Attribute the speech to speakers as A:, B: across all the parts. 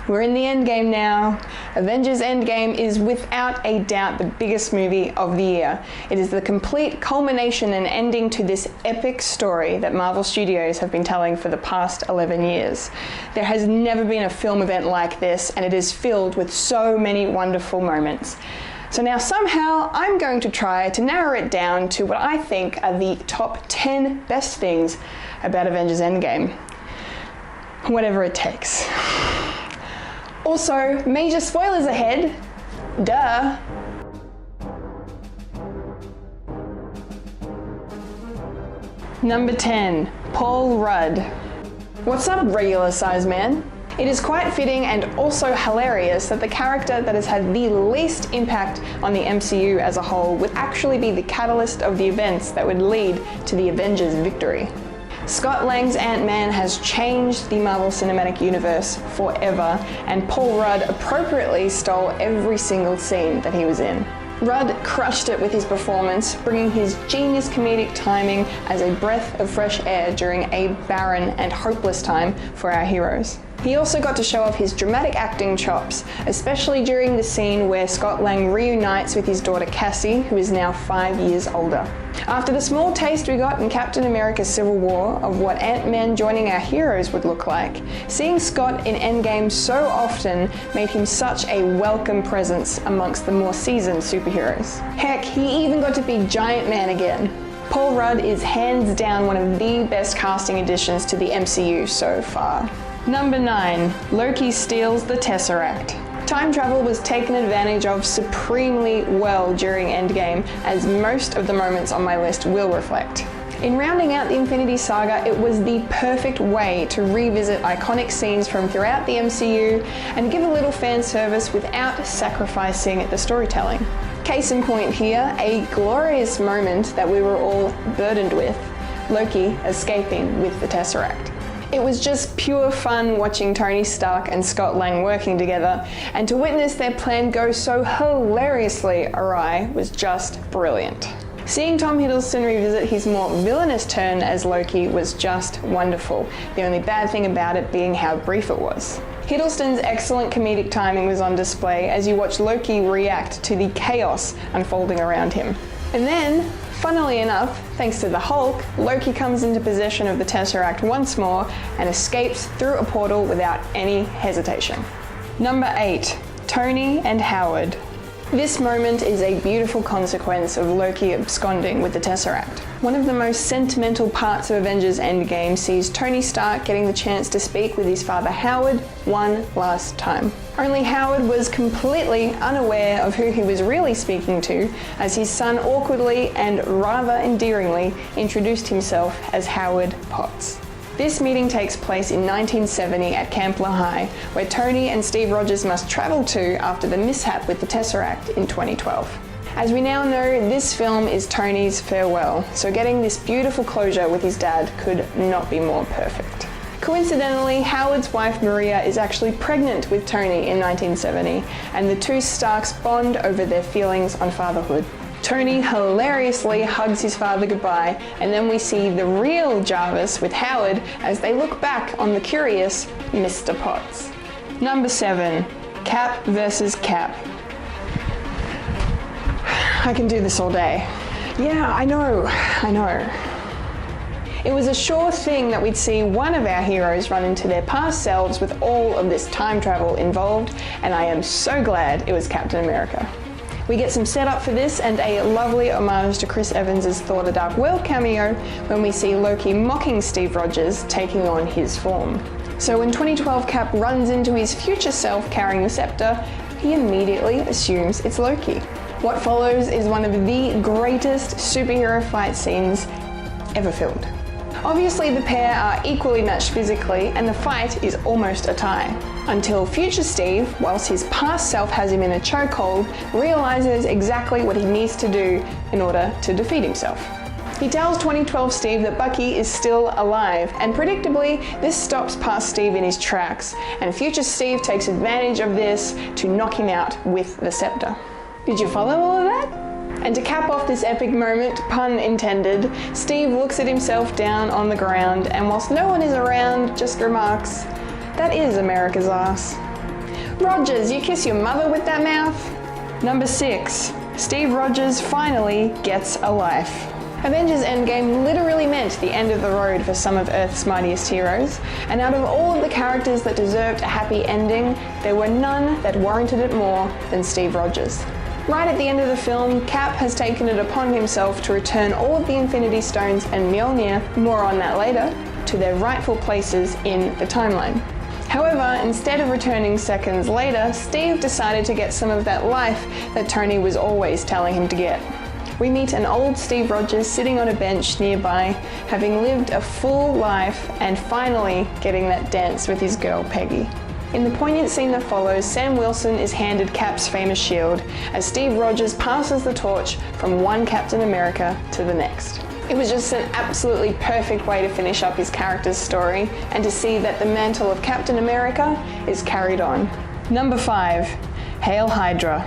A: We're in the Endgame now. Avengers Endgame is without a doubt the biggest movie of the year. It is the complete culmination and ending to this epic story that Marvel Studios have been telling for the past 11 years. There has never been a film event like this, and it is filled with so many wonderful moments. So now somehow I'm going to try to narrow it down to what I think are the top 10 best things about Avengers Endgame. Whatever it takes. Also, major spoilers ahead. Duh. Number 10, Paul Rudd. What's up, regular size man? It is quite fitting and also hilarious that the character that has had the least impact on the MCU as a whole would actually be the catalyst of the events that would lead to the Avengers' victory. Scott Lang's Ant-Man has changed the Marvel Cinematic Universe forever, and Paul Rudd appropriately stole every single scene that he was in. Rudd crushed it with his performance, bringing his genius comedic timing as a breath of fresh air during a barren and hopeless time for our heroes. He also got to show off his dramatic acting chops, especially during the scene where Scott Lang reunites with his daughter Cassie, who is now 5 years older. After the small taste we got in Captain America Civil War of what Ant-Man joining our heroes would look like, seeing Scott in Endgame so often made him such a welcome presence amongst the more seasoned superheroes. Heck, he even got to be Giant Man again. Paul Rudd is hands down one of the best casting additions to the MCU so far. Number 9, Loki steals the Tesseract. Time travel was taken advantage of supremely well during Endgame, as most of the moments on my list will reflect. In rounding out the Infinity Saga, it was the perfect way to revisit iconic scenes from throughout the MCU and give a little fan service without sacrificing the storytelling. Case in point here, a glorious moment that we were all burdened with, Loki escaping with the Tesseract. It was just pure fun watching Tony Stark and Scott Lang working together, and to witness their plan go so hilariously awry was just brilliant. Seeing Tom Hiddleston revisit his more villainous turn as Loki was just wonderful, the only bad thing about it being how brief it was. Hiddleston's excellent comedic timing was on display as you watch Loki react to the chaos unfolding around him. And then, funnily enough, thanks to the Hulk, Loki comes into possession of the Tesseract once more and escapes through a portal without any hesitation. Number 8, Tony and Howard. This moment is a beautiful consequence of Loki absconding with the Tesseract. One of the most sentimental parts of Avengers Endgame sees Tony Stark getting the chance to speak with his father Howard one last time. Only Howard was completely unaware of who he was really speaking to, as his son awkwardly and rather endearingly introduced himself as Howard Potts. This meeting takes place in 1970 at Camp Lehigh, where Tony and Steve Rogers must travel to after the mishap with the Tesseract in 2012. As we now know, this film is Tony's farewell, so getting this beautiful closure with his dad could not be more perfect. Coincidentally, Howard's wife Maria is actually pregnant with Tony in 1970, and the two Starks bond over their feelings on fatherhood. Tony hilariously hugs his father goodbye, and then we see the real Jarvis with Howard as they look back on the curious Mr. Potts. Number 7, Cap versus Cap. I can do this all day. Yeah, I know. It was a sure thing that we'd see one of our heroes run into their past selves with all of this time travel involved, and I am so glad it was Captain America. We get some setup for this and a lovely homage to Chris Evans' Thor: The Dark World cameo when we see Loki mocking Steve Rogers taking on his form. So when 2012 Cap runs into his future self carrying the scepter, he immediately assumes it's Loki. What follows is one of the greatest superhero fight scenes ever filmed. Obviously the pair are equally matched physically and the fight is almost a tie. Until future Steve, whilst his past self has him in a chokehold, realizes exactly what he needs to do in order to defeat himself. He tells 2012 Steve that Bucky is still alive, and predictably, this stops past Steve in his tracks, and future Steve takes advantage of this to knock him out with the scepter. Did you follow all of that? And to cap off this epic moment, pun intended, Steve looks at himself down on the ground and whilst no one is around, just remarks, "That is America's ass." Rogers, you kiss your mother with that mouth? Number 6. Steve Rogers finally gets a life. Avengers Endgame literally meant the end of the road for some of Earth's mightiest heroes, and out of all of the characters that deserved a happy ending, there were none that warranted it more than Steve Rogers. Right at the end of the film, Cap has taken it upon himself to return all of the Infinity Stones and Mjolnir, more on that later, to their rightful places in the timeline. However, instead of returning seconds later, Steve decided to get some of that life that Tony was always telling him to get. We meet an old Steve Rogers sitting on a bench nearby, having lived a full life and finally getting that dance with his girl Peggy. In the poignant scene that follows, Sam Wilson is handed Cap's famous shield as Steve Rogers passes the torch from one Captain America to the next. It was just an absolutely perfect way to finish up his character's story and to see that the mantle of Captain America is carried on. Number 5. Hail Hydra.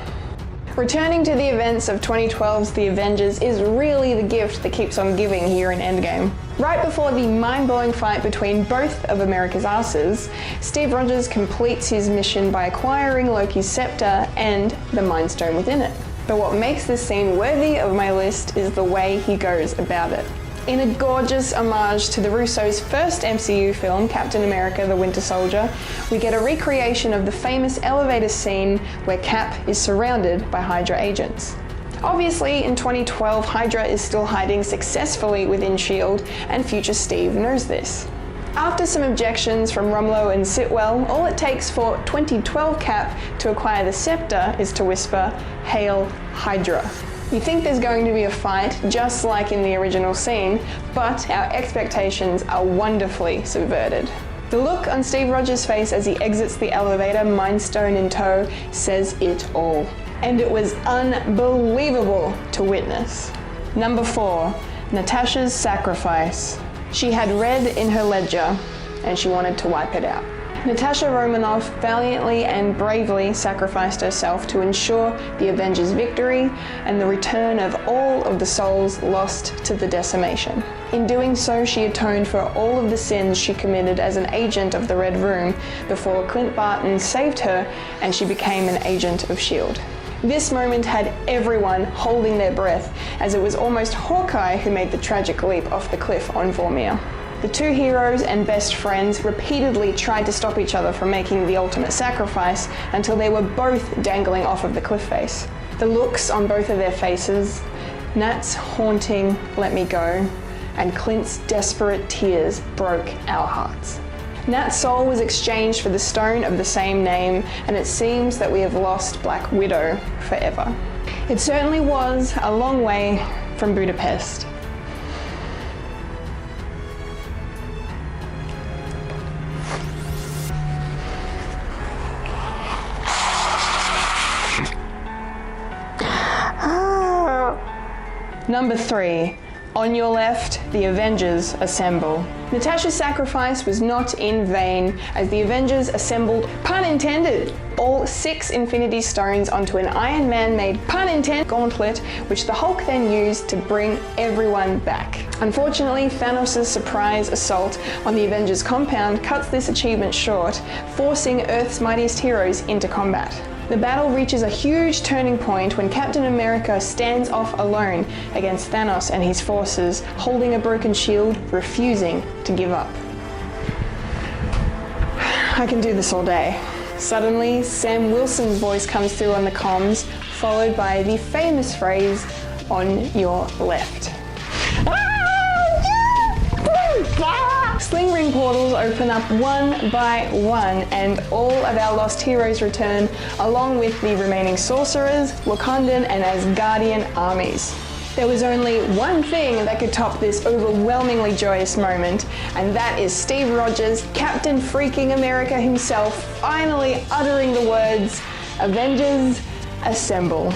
A: Returning to the events of 2012's The Avengers is really the gift that keeps on giving here in Endgame. Right before the mind-blowing fight between both of America's asses, Steve Rogers completes his mission by acquiring Loki's scepter and the Mind Stone within it. But what makes this scene worthy of my list is the way he goes about it. In a gorgeous homage to the Russo's first MCU film, Captain America: The Winter Soldier, we get a recreation of the famous elevator scene where Cap is surrounded by Hydra agents. Obviously, in 2012, Hydra is still hiding successfully within S.H.I.E.L.D., and future Steve knows this. After some objections from Rumlow and Sitwell, all it takes for 2012 Cap to acquire the scepter is to whisper, "Hail Hydra." You think there's going to be a fight, just like in the original scene, but our expectations are wonderfully subverted. The look on Steve Rogers' face as he exits the elevator, Mind Stone in tow, says it all. And it was unbelievable to witness. Number 4. Natasha's sacrifice. She had red in her ledger, and she wanted to wipe it out. Natasha Romanoff valiantly and bravely sacrificed herself to ensure the Avengers' victory and the return of all of the souls lost to the decimation. In doing so, she atoned for all of the sins she committed as an agent of the Red Room before Clint Barton saved her and she became an agent of S.H.I.E.L.D. This moment had everyone holding their breath, as it was almost Hawkeye who made the tragic leap off the cliff on Vormir. The two heroes and best friends repeatedly tried to stop each other from making the ultimate sacrifice until they were both dangling off of the cliff face. The looks on both of their faces, Nat's haunting "let me go," and Clint's desperate tears broke our hearts. Nat's soul was exchanged for the stone of the same name, and it seems that we have lost Black Widow forever. It certainly was a long way from Budapest. Number 3. On your left, the Avengers Assemble. Natasha's sacrifice was not in vain, as the Avengers assembled, pun intended, all 6 Infinity Stones onto an Iron Man-made, pun intended, gauntlet, which the Hulk then used to bring everyone back. Unfortunately, Thanos' surprise assault on the Avengers compound cuts this achievement short, forcing Earth's mightiest heroes into combat. The battle reaches a huge turning point when Captain America stands off alone against Thanos and his forces, holding a broken shield, refusing to give up. I can do this all day. Suddenly, Sam Wilson's voice comes through on the comms, followed by the famous phrase, "on your left." Sling ring portals open up one by one, and all of our lost heroes return, along with the remaining sorcerers, Wakandan and Asgardian armies. There was only one thing that could top this overwhelmingly joyous moment, and that is Steve Rogers, Captain freaking America himself, finally uttering the words, "Avengers Assemble."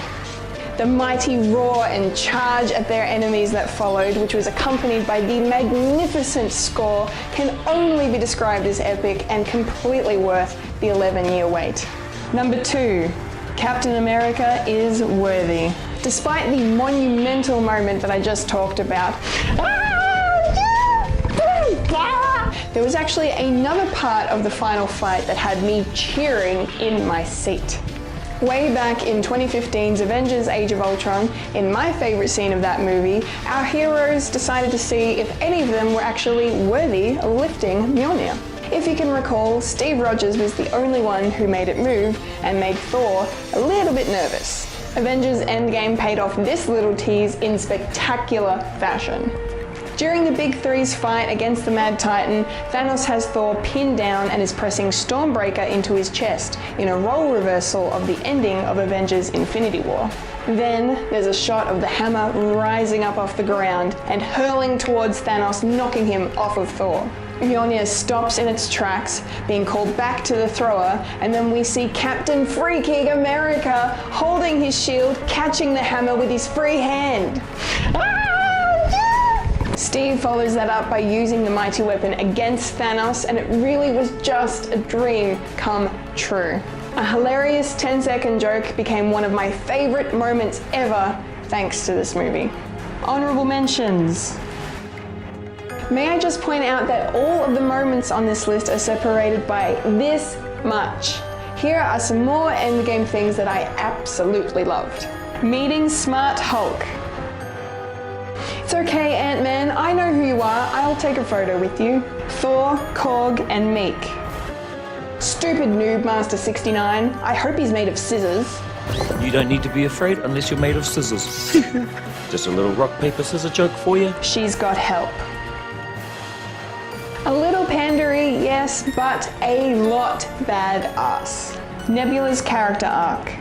A: The mighty roar and charge at their enemies that followed, which was accompanied by the magnificent score, can only be described as epic and completely worth the 11-year wait. Number 2. Captain America is worthy. Despite the monumental moment that I just talked about, There was actually another part of the final fight that had me cheering in my seat. Way back in 2015's Avengers Age of Ultron, in my favourite scene of that movie, our heroes decided to see if any of them were actually worthy of lifting Mjolnir. If you can recall, Steve Rogers was the only one who made it move and made Thor a little bit nervous. Avengers Endgame paid off this little tease in spectacular fashion. During the Big Three's fight against the Mad Titan, Thanos has Thor pinned down and is pressing Stormbreaker into his chest in a role reversal of the ending of Avengers Infinity War. Then there's a shot of the hammer rising up off the ground and hurling towards Thanos, knocking him off of Thor. Mjolnir stops in its tracks, being called back to the thrower, and then we see Captain Freaking America holding his shield, catching the hammer with his free hand. Steve follows that up by using the mighty weapon against Thanos, and it really was just a dream come true. A hilarious 10-second joke became one of my favourite moments ever thanks to this movie. Honourable mentions. May I just point out that all of the moments on this list are separated by this much. Here are some more Endgame things that I absolutely loved. Meeting Smart Hulk. It's okay, Ant-Man, I know who you are, I'll take a photo with you. Thor, Korg, and Meek. Stupid Noob Master 69, I hope he's made of scissors.
B: You don't need to be afraid unless you're made of scissors. Just a little rock, paper, scissors joke for you.
A: She's got help. A little pandery, yes, but a lot badass. Nebula's character arc.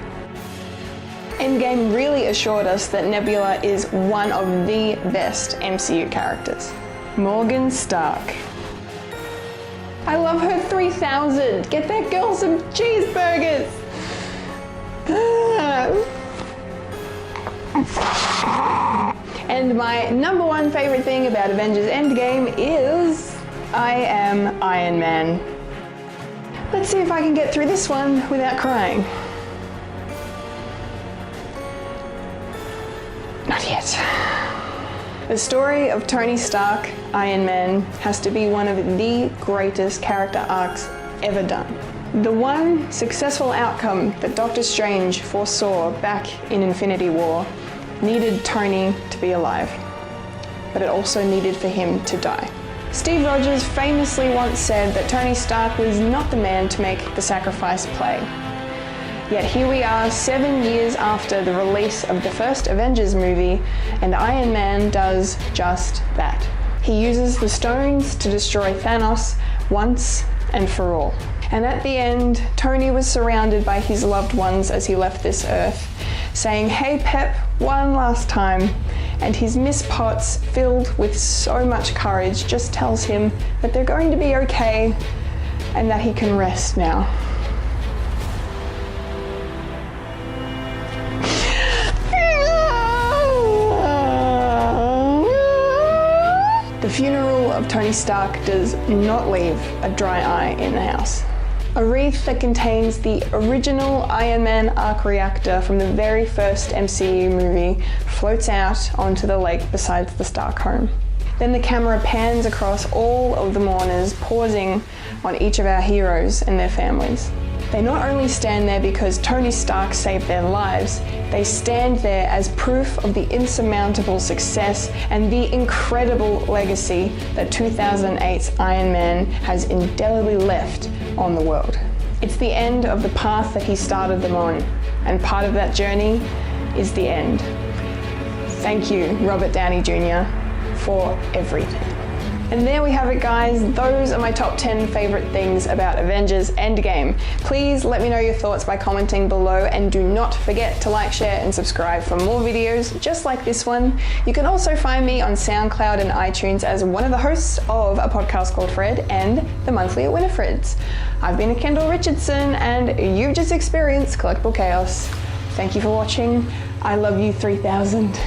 A: Endgame really assured us that Nebula is one of the best MCU characters. Morgan Stark. I love her 3000. Get that girl some cheeseburgers. And my number one favorite thing about Avengers Endgame is I am Iron Man. Let's see if I can get through this one without crying. Not yet. The story of Tony Stark, Iron Man, has to be one of the greatest character arcs ever done. The one successful outcome that Doctor Strange foresaw back in Infinity War needed Tony to be alive, but it also needed for him to die. Steve Rogers famously once said that Tony Stark was not the man to make the sacrifice play. Yet here we are 7 years after the release of the first Avengers movie, and Iron Man does just that. He uses the stones to destroy Thanos once and for all. And at the end, Tony was surrounded by his loved ones as he left this earth, saying, "Hey Pep, one last time." And his Miss Potts, filled with so much courage, just tells him that they're going to be okay and that he can rest now. The funeral of Tony Stark does not leave a dry eye in the house. A wreath that contains the original Iron Man arc reactor from the very first MCU movie floats out onto the lake beside the Stark home. Then the camera pans across all of the mourners, pausing on each of our heroes and their families. They not only stand there because Tony Stark saved their lives, they stand there as proof of the insurmountable success and the incredible legacy that 2008's Iron Man has indelibly left on the world. It's the end of the path that he started them on, and part of that journey is the end. Thank you, Robert Downey Jr., for everything. And there we have it, guys. Those are my top 10 favorite things about Avengers Endgame. Please let me know your thoughts by commenting below, and do not forget to like, share, and subscribe for more videos just like this one. You can also find me on SoundCloud and iTunes as one of the hosts of a podcast called Fred and the monthly at Winifred's. I've been Kendall Richardson, and you've just experienced Collectible Chaos. Thank you for watching. I love you 3000.